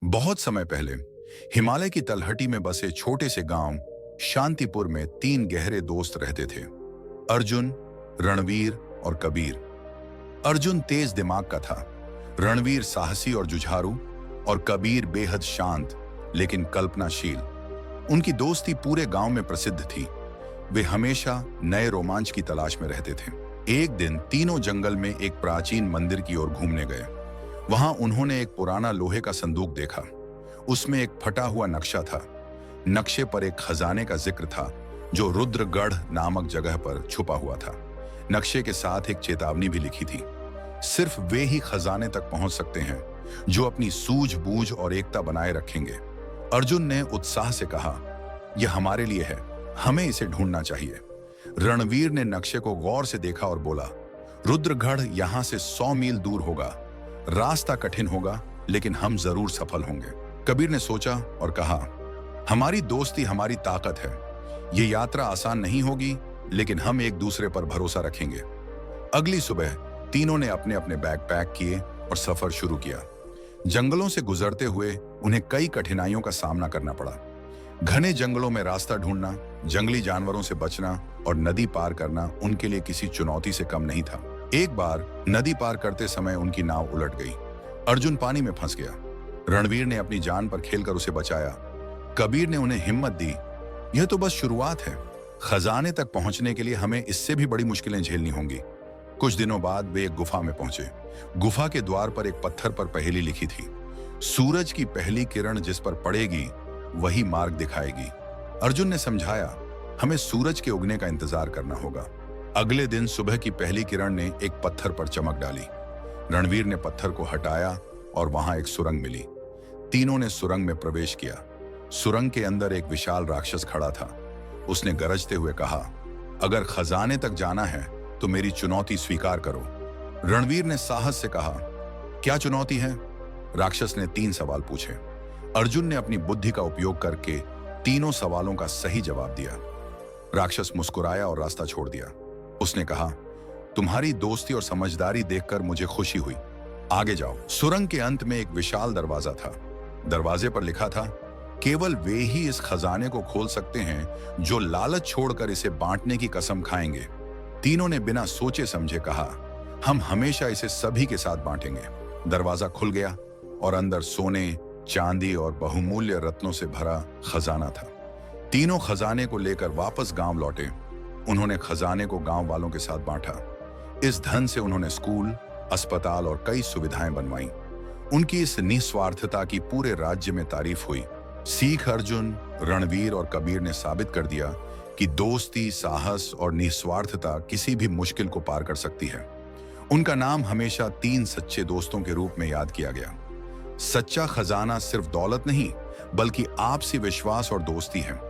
बहुत समय पहले हिमालय की तलहटी में बसे छोटे से गांव शांतिपुर में तीन गहरे दोस्त रहते थे। अर्जुन, रणवीर और कबीर। अर्जुन तेज दिमाग का था, रणवीर साहसी और जुझारू और कबीर बेहद शांत लेकिन कल्पनाशील। उनकी दोस्ती पूरे गांव में प्रसिद्ध थी। वे हमेशा नए रोमांच की तलाश में रहते थे। एक दिन तीनों जंगल में एक प्राचीन मंदिर की ओर घूमने गए। वहां उन्होंने एक पुराना लोहे का संदूक देखा। उसमें एक फटा हुआ नक्शा था। नक्शे पर एक खजाने का जिक्र था जो रुद्रगढ़ नामक जगह पर छुपा हुआ था। नक्शे के साथ एक चेतावनी भी लिखी थी, सिर्फ वे ही खजाने तक पहुंच सकते हैं जो अपनी सूझबूझ और एकता बनाए रखेंगे। अर्जुन ने उत्साह से कहा, यह हमारे लिए है, हमें इसे ढूंढना चाहिए। रणवीर ने नक्शे को गौर से देखा और बोला, रुद्रगढ़ यहां से 100 मील दूर होगा। रास्ता कठिन होगा लेकिन हम जरूर सफल होंगे। कबीर ने सोचा और कहा, हमारी दोस्ती हमारी ताकत है। ये यात्रा आसान नहीं होगी लेकिन हम एक दूसरे पर भरोसा रखेंगे। अगली सुबह तीनों ने अपने अपने बैग पैक किए और सफर शुरू किया। जंगलों से गुजरते हुए उन्हें कई कठिनाइयों का सामना करना पड़ा। घने जंगलों में रास्ता ढूंढना, जंगली जानवरों से बचना और नदी पार करना उनके लिए किसी चुनौती से कम नहीं था। एक बार नदी पार करते समय उनकी नाव उलट गई। अर्जुन पानी में फंस गया। रणवीर ने अपनी जान पर खेलकर उसे बचाया। कबीर ने उन्हें हिम्मत दी, यह तो बस शुरुआत है, खजाने तक पहुंचने के लिए हमें इससे भी बड़ी मुश्किलें झेलनी होंगी। कुछ दिनों बाद वे एक गुफा में पहुंचे। गुफा के द्वार पर एक पत्थर पर पहेली लिखी थी, सूरज की पहली किरण जिस पर पड़ेगी वही मार्ग दिखाएगी। अर्जुन ने समझाया, हमें सूरज के उगने का इंतजार करना होगा। अगले दिन सुबह की पहली किरण ने एक पत्थर पर चमक डाली। रणवीर ने पत्थर को हटाया और वहां एक सुरंग मिली। तीनों ने सुरंग में प्रवेश किया। सुरंग के अंदर एक विशाल राक्षस खड़ा था। उसने गरजते हुए कहा, अगर खजाने तक जाना है तो मेरी चुनौती स्वीकार करो। रणवीर ने साहस से कहा, क्या चुनौती है? राक्षस ने 3 सवाल पूछे। अर्जुन ने अपनी बुद्धि का उपयोग करके तीनों सवालों का सही जवाब दिया। राक्षस मुस्कुराया और रास्ता छोड़ दिया। उसने कहा, तुम्हारी दोस्ती और समझदारी देखकर मुझे खुशी हुई, आगे जाओ। सुरंग के अंत में एक विशाल दरवाजा था। दरवाजे पर लिखा था, केवल वे ही इस खजाने को खोल सकते हैं जो लालच छोड़कर इसे बांटने की कसम खाएंगे। तीनों ने बिना सोचे समझे कहा, हम हमेशा इसे सभी के साथ बांटेंगे। दरवाजा खुल गया और अंदर सोने, चांदी और बहुमूल्य रत्नों से भरा खजाना था। तीनों खजाने को लेकर वापस गांव लौटे। उन्होंने खजाने को गांव वालों के साथ बांटा। इस धन से उन्होंने स्कूल, अस्पताल और कई सुविधाएं बनवाई। उनकी इस निस्वार्थता की पूरे राज्य में तारीफ हुई। सीख अर्जुन, रणवीर और कबीर ने साबित कर दिया कि दोस्ती, साहस और निस्वार्थता किसी भी मुश्किल को पार कर सकती है। उनका नाम हमेशा 3 सच्चे दोस्तों के रूप में याद किया गया। सच्चा खजाना सिर्फ दौलत नहीं बल्कि आपसी विश्वास और दोस्ती है।